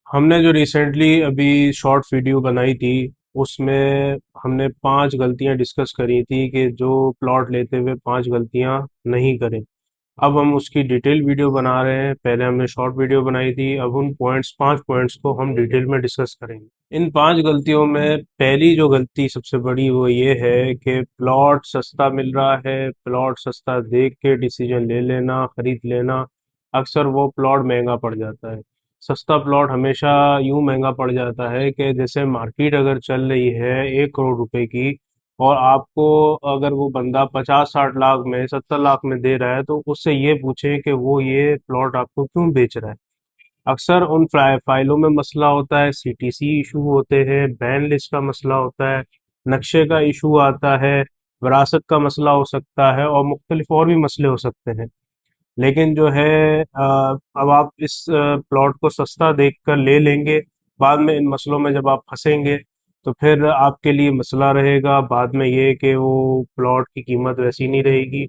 हमने जो रिसेंटली अभी शॉर्ट वीडियो बनाई थी उसमें हमने 5 गलतियां डिस्कस करी थी कि जो प्लॉट लेते हुए 5 गलतियां नहीं करें। अब हम उसकी डिटेल वीडियो बना रहे हैं। पहले हमने शॉर्ट वीडियो बनाई थी, अब उन 5 पॉइंट्स को हम डिटेल में डिस्कस करेंगे। इन 5 गलतियों में पहली जो गलती सबसे बड़ी वो ये है कि प्लॉट सस्ता मिल रहा है, प्लॉट सस्ता देख के डिसीजन ले लेना, खरीद लेना। अक्सर वो प्लॉट महंगा पड़ जाता है। सस्ता प्लॉट हमेशा यूं महंगा पड़ जाता है कि जैसे मार्केट अगर चल रही है 1 करोड़ रुपए की, और आपको अगर वो बंदा 50-60 लाख में 70 लाख में दे रहा है, तो उससे ये पूछे कि वो ये प्लॉट आपको क्यों बेच रहा है। अक्सर उन फाइलों में मसला होता है, सीटीसी इशू होते हैं, बैन लिस्ट का मसला होता है, नक्शे का इशू आता है, विरासत का मसला हो सकता है और मुख्तलिफ और भी मसले हो सकते हैं। लेकिन जो है अब आप इस प्लॉट को सस्ता देखकर ले लेंगे, बाद में इन मसलों में जब आप फंसेंगे तो फिर आपके लिए मसला रहेगा बाद में ये कि वो प्लॉट की कीमत वैसी नहीं रहेगी,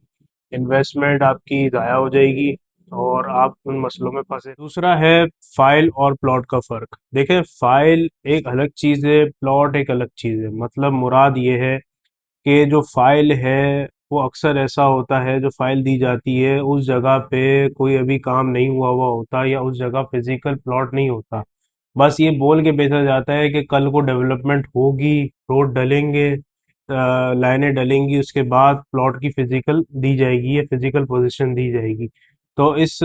इन्वेस्टमेंट आपकी ज़ाया हो जाएगी और आप उन मसलों में फंसे। दूसरा है फाइल और प्लॉट का फ़र्क। देखें, फाइल एक अलग चीज़ है, प्लॉट एक अलग चीज़ है। मतलब मुराद ये है कि जो फाइल है वो अक्सर ऐसा होता है, जो फाइल दी जाती है उस जगह पे कोई अभी काम नहीं हुआ हुआ होता या उस जगह फिजिकल प्लॉट नहीं होता। बस ये बोल के भेजा जाता है कि कल को डेवलपमेंट होगी, रोड डलेंगे, लाइनें डलेंगी, उसके बाद प्लॉट की फिजिकल दी जाएगी या फिजिकल पोजीशन दी जाएगी। तो इस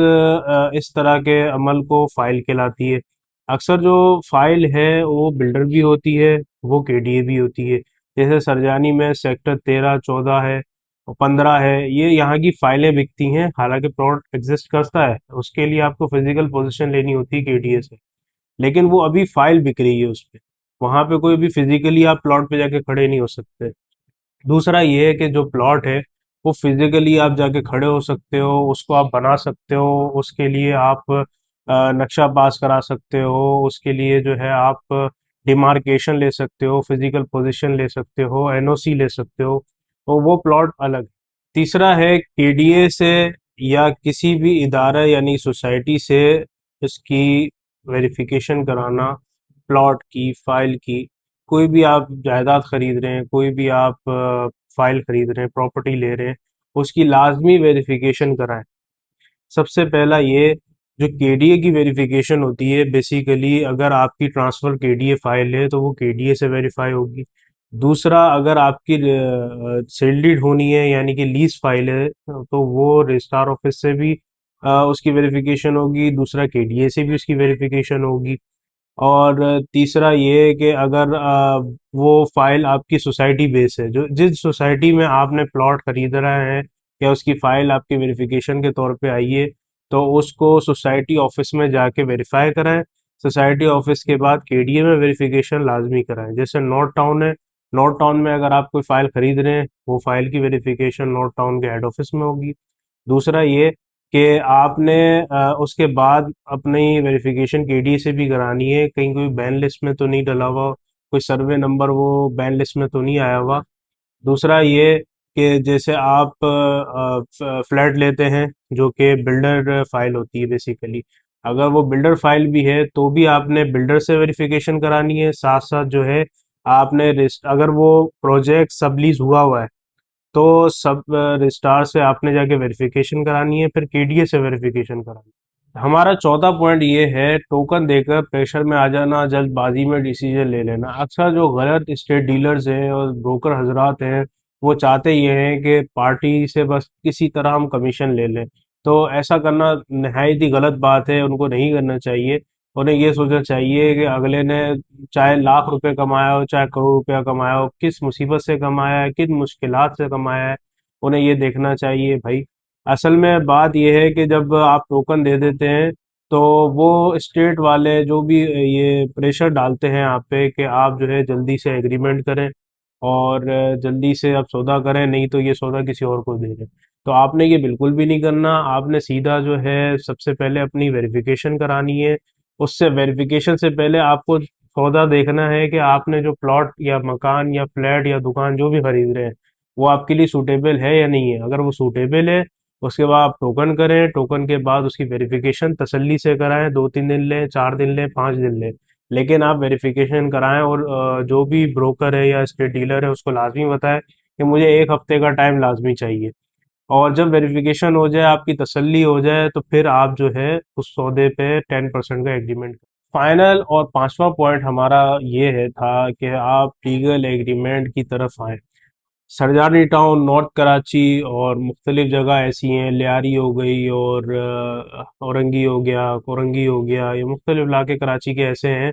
तरह के अमल को फाइल कहलाती है। अक्सर जो फाइल है वो बिल्डर भी होती है, वो केडीए भी होती है। जैसे सरजानी में सेक्टर 13, 14 है और 15 है, ये यहाँ की फाइलें बिकती हैं। हालांकि प्लॉट एग्जिस्ट करता है, उसके लिए आपको फिजिकल पोजीशन लेनी होती है केडीए से, लेकिन वो अभी फाइल बिक रही है उस पे। वहां पे कोई भी फिजिकली आप प्लॉट पे जाके खड़े नहीं हो सकते। दूसरा ये है कि जो प्लॉट है वो फिजिकली आप जाके खड़े हो सकते हो, उसको आप बना सकते हो, उसके लिए आप नक्शा पास करा सकते हो, उसके लिए जो है आप डिमार्केशन ले सकते हो, फिजिकल पोजीशन ले सकते हो, एनओसी ले सकते हो। तो वो प्लॉट अलग। तीसरा है केडीए से या किसी भी इदारा यानी सोसाइटी से इसकी वेरिफिकेशन कराना, प्लॉट की, फाइल की। कोई भी आप जायदाद खरीद रहे हैं, कोई भी आप फाइल खरीद रहे हैं, प्रॉपर्टी ले रहे हैं, उसकी लाजमी वेरिफिकेशन कराएं। सबसे पहला ये, जो केडीए की वेरिफिकेशन होती है, बेसिकली अगर आपकी ट्रांसफर केडीए फाइल है तो वो केडीए से वेरीफाई होगी। दूसरा, अगर आपकी सेल डीड होनी है यानी कि लीज फाइल है तो वो रजिस्ट्रार ऑफिस से भी उसकी वेरिफिकेशन होगी। दूसरा, केडीए से भी उसकी वेरिफिकेशन होगी। और तीसरा ये है कि अगर वो फाइल आपकी सोसाइटी बेस है, जो जिस सोसाइटी में आपने प्लॉट खरीद रहा है या उसकी फाइल आपके वेरिफिकेशन के तौर पे आई है, तो उसको सोसाइटी ऑफिस में जाके वेरीफाई कराएं। सोसाइटी ऑफिस के बाद केडीए में वेरिफिकेशन लाजमी कराएं। जैसे नॉर्थ टाउन है, नॉर्थ टाउन में अगर आप कोई फाइल खरीद रहे हैं, वो फाइल की वेरिफिकेशन नॉर्थ टाउन के हेड ऑफिस में होगी। दूसरा ये कि आपने उसके बाद अपनी वेरिफिकेशन केडीए से भी करानी है, कहीं कोई बैन लिस्ट में तो नहीं डला हुआ, कोई सर्वे नंबर वो बैन लिस्ट में तो नहीं आया हुआ। दूसरा ये कि जैसे आप फ्लैट लेते हैं जो कि बिल्डर फाइल होती है बेसिकली, अगर वो बिल्डर फाइल भी है तो भी आपने बिल्डर से वेरिफिकेशन करानी है। साथ साथ जो है आपने अगर वो प्रोजेक्ट सबलीज हुआ हुआ है तो सब रजिस्ट्रार से आपने जाके वेरिफिकेशन करानी है, फिर केडीए से वेरिफिकेशन करानी है। हमारा चौथा पॉइंट ये है, टोकन देकर प्रेशर में आ जाना, जल्दबाजी में डिसीजन ले लेना। अक्सर जो गलत स्टेट डीलर्स हैं और ब्रोकर हजरात हैं, वो चाहते ये हैं कि पार्टी से बस किसी तरह हम कमीशन ले लें। तो ऐसा करना नहायत ही गलत बात है, उनको नहीं करना चाहिए। उन्हें ये सोचना चाहिए कि अगले ने चाहे लाख रुपए कमाया हो, चाहे करोड़ रुपया कमाया हो, किस मुसीबत से कमाया है, किन मुश्किलात से कमाया है, उन्हें ये देखना चाहिए भाई। असल में बात यह है कि जब आप टोकन दे देते हैं तो वो स्टेट वाले जो भी ये प्रेशर डालते हैं आप पे कि आप जो है जल्दी से एग्रीमेंट करें और जल्दी से आप सौदा करें, नहीं तो ये सौदा किसी और को दे दें। तो आपने ये बिल्कुल भी नहीं करना। आपने सीधा जो है सबसे पहले अपनी वेरिफिकेशन करानी है। उससे वेरिफिकेशन से पहले आपको सौदा देखना है कि आपने जो प्लॉट या मकान या फ्लैट या दुकान जो भी खरीद रहे हैं वो आपके लिए सूटेबल है या नहीं है। अगर वो सूटेबल है उसके बाद आप टोकन करें, टोकन के बाद उसकी वेरिफिकेशन तसल्ली से कराएं, 2-3 दिन लें, 4 दिन लें, 5 दिन लें, लेकिन आप वेरिफिकेशन कराएं। और जो भी ब्रोकर है या स्टेट डीलर है उसको लाजमी बताएं कि मुझे 1 हफ्ते का टाइम लाजमी चाहिए। और जब वेरिफिकेशन हो जाए, आपकी तसल्ली हो जाए, तो फिर आप जो है उस सौदे पे 10% का एग्रीमेंट। फाइनल और पांचवा पॉइंट हमारा ये है था कि आप लीगल एग्रीमेंट की तरफ आए। सरजानी टाउन, नॉर्थ कराची और मुख्तलिफ जगह ऐसी हैं, लियारी हो गई और औरंगी हो गया, कोरंगी हो गया, ये मुख्तलिफ इलाके कराची के ऐसे हैं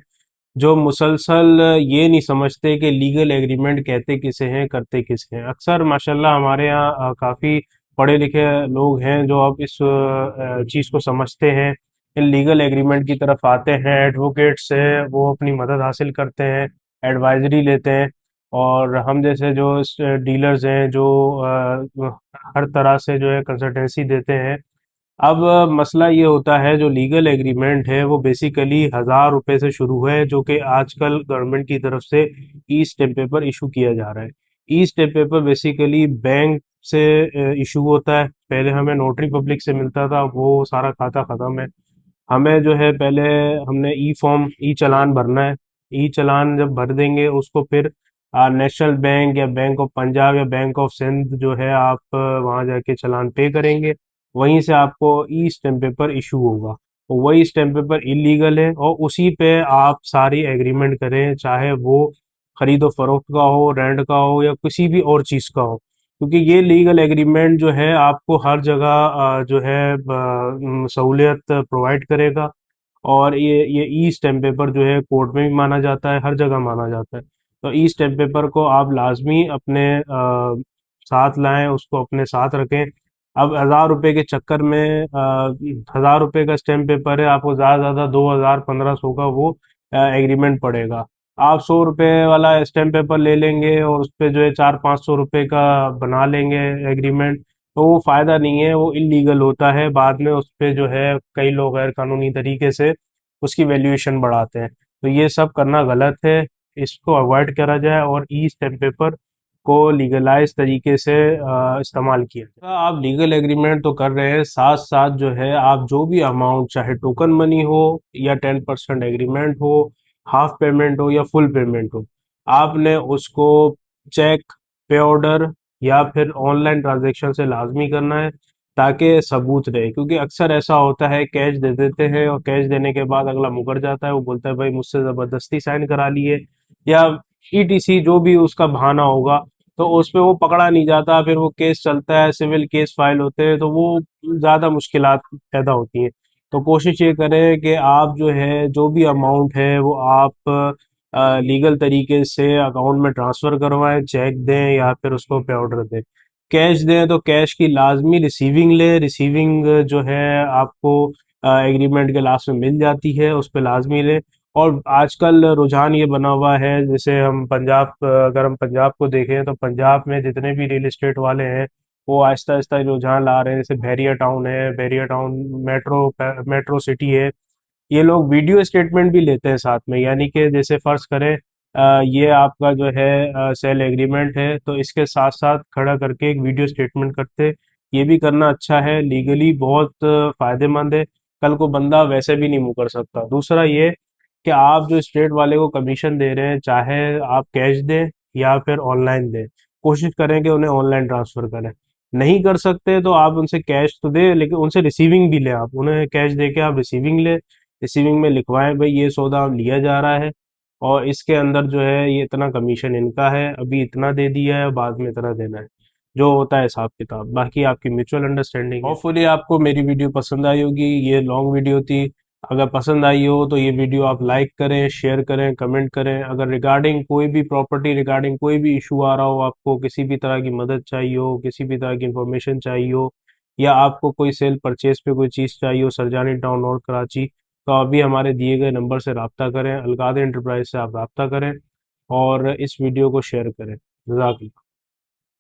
जो मुसलसल ये नहीं समझते कि लीगल एग्रीमेंट कहते किसे हैं, करते किसे हैं। अक्सर माशाल्लाह हमारे यहाँ काफ़ी पढ़े लिखे लोग हैं जो अब इस चीज़ को समझते हैं, इन लीगल एग्रीमेंट की तरफ आते हैं, एडवोकेट से वो अपनी मदद हासिल करते हैं, एडवाइजरी लेते हैं। और हम जैसे जो डीलर्स हैं जो हर तरह से जो है कंसल्टेंसी देते हैं। अब मसला ये होता है, जो लीगल एग्रीमेंट है वो बेसिकली 1,000 रुपए से शुरू है, जो कि आजकल गवर्नमेंट की तरफ से ई स्टैम्प पेपर इशू किया जा रहा है। ई स्टैम्प पेपर बेसिकली बैंक से इशू होता है। पहले हमें नोटरी पब्लिक से मिलता था, वो सारा खाता खत्म है। हमें जो है पहले हमने ई फॉर्म, ई चालान भरना है। ई चालान जब भर देंगे उसको फिर नेशनल बैंक या बैंक ऑफ पंजाब या बैंक ऑफ सिंध जो है, आप वहाँ जाके चालान पे करेंगे। वहीं से आपको ई स्टैम्प पेपर इशू होगा। तो वही स्टैम्प पेपर इलीगल है और उसी पे आप सारी एग्रीमेंट करें, चाहे वो खरीदो फरोख्त का हो, रेंट का हो या किसी भी और चीज़ का हो। क्योंकि ये लीगल एग्रीमेंट जो है आपको हर जगह जो है सहूलियत प्रोवाइड करेगा। और ये ई स्टैम्प पेपर जो है कोर्ट में भी माना जाता है, हर जगह माना जाता है। तो ई स्टैम्प पेपर को आप लाजमी अपने साथ लाएं, उसको अपने साथ रखें। अब 1,000 रुपए के चक्कर में 1,000 रुपए का स्टैम्प पेपर है, आपको ज़्यादा से ज़्यादा 2,000 1,500 का वो एग्रीमेंट पड़ेगा। आप 100 रुपए वाला स्टैम्प पेपर ले लेंगे और उस पे जो है 400-500 रुपए का बना लेंगे एग्रीमेंट, तो वो फायदा नहीं है, वो इलीगल होता है। बाद में उस पे जो है कई लोग गैर कानूनी तरीके से उसकी वैल्यूएशन बढ़ाते हैं। तो ये सब करना गलत है, इसको अवॉइड करा जाए और ई स्टैम्प पेपर को लीगलाइज तरीके से इस्तेमाल किया जाए। आप लीगल एग्रीमेंट तो कर रहे हैं, साथ साथ जो है आप जो भी अमाउंट, चाहे टोकन मनी हो या 10% एग्रीमेंट हो, हाफ पेमेंट हो या फुल पेमेंट हो, आपने उसको चेक, पे ऑर्डर या फिर ऑनलाइन ट्रांजैक्शन से लाजमी करना है, ताकि सबूत रहे। क्योंकि अक्सर ऐसा होता है, कैश दे देते हैं और कैश देने के बाद अगला मुकर जाता है, वो बोलता है भाई मुझसे ज़बरदस्ती साइन करा लिए, या ईटीसी जो भी उसका बहाना होगा, तो उस पे वो पकड़ा नहीं जाता, फिर वो केस चलता है, सिविल केस फाइल होते हैं, तो वो ज़्यादा मुश्किलात पैदा होती हैं। तो कोशिश ये करें कि आप जो है जो भी अमाउंट है वो आप लीगल तरीके से अकाउंट में ट्रांसफ़र करवाएं, चेक दें या फिर उसको पे ऑर्डर दें। कैश दें तो कैश की लाजमी रिसीविंग लें, रिसीविंग जो है आपको एग्रीमेंट के लास्ट में मिल जाती है, उस पर लाजमी लें। और आजकल रुझान ये बना हुआ है, जैसे हम पंजाब, अगर हम पंजाब को देखें तो पंजाब में जितने भी रियल एस्टेट वाले हैं वो आहिस्ता आहिस्ता रुझान ला रहे हैं। जैसे बैरिया टाउन है, Bairia town metro metro city है, ये लोग वीडियो स्टेटमेंट भी लेते हैं साथ में। यानी कि जैसे फर्ज करें ये आपका जो है सेल एग्रीमेंट है, तो इसके साथ साथ खड़ा करके एक वीडियो स्टेटमेंट करते। ये भी करना अच्छा है, लीगली बहुत फायदेमंद है। कल को बंदा वैसे भी नहीं मुकर सकता। दूसरा ये कि आप जो स्टेट वाले को कमीशन दे रहे हैं, चाहे आप कैश दें या फिर ऑनलाइन दें, कोशिश करें कि उन्हें ऑनलाइन ट्रांसफर करें। नहीं कर सकते तो आप उनसे कैश तो दें, लेकिन उनसे रिसीविंग भी लें। आप उन्हें कैश दे के आप रिसीविंग लें, रिसीविंग में लिखवाएं भाई ये सौदा लिया जा रहा है और इसके अंदर जो है ये इतना कमीशन इनका है, अभी इतना दे दिया है, बाद में इतना देना है, जो होता है हिसाब किताब। बाकी आपकी म्यूचुअल अंडरस्टैंडिंग है। होपफुली आपको मेरी वीडियो पसंद आई होगी, ये लॉन्ग वीडियो थी। अगर पसंद आई हो तो ये वीडियो आप लाइक करें, शेयर करें, कमेंट करें। अगर रिगार्डिंग कोई भी प्रॉपर्टी, रिगार्डिंग कोई भी इशू आ रहा हो, आपको किसी भी तरह की मदद चाहिए हो, किसी भी तरह की इंफॉर्मेशन चाहिए हो, या आपको कोई सेल परचेज पे कोई चीज़ चाहिए हो सरजानी टाउन नॉर्थ कराची, तो अभी हमारे दिए गए नंबर से रब्ता करें, अलकाद एंटरप्राइज से आप रब्ता करें और इस वीडियो को शेयर करें। जज़ाकल्लाह।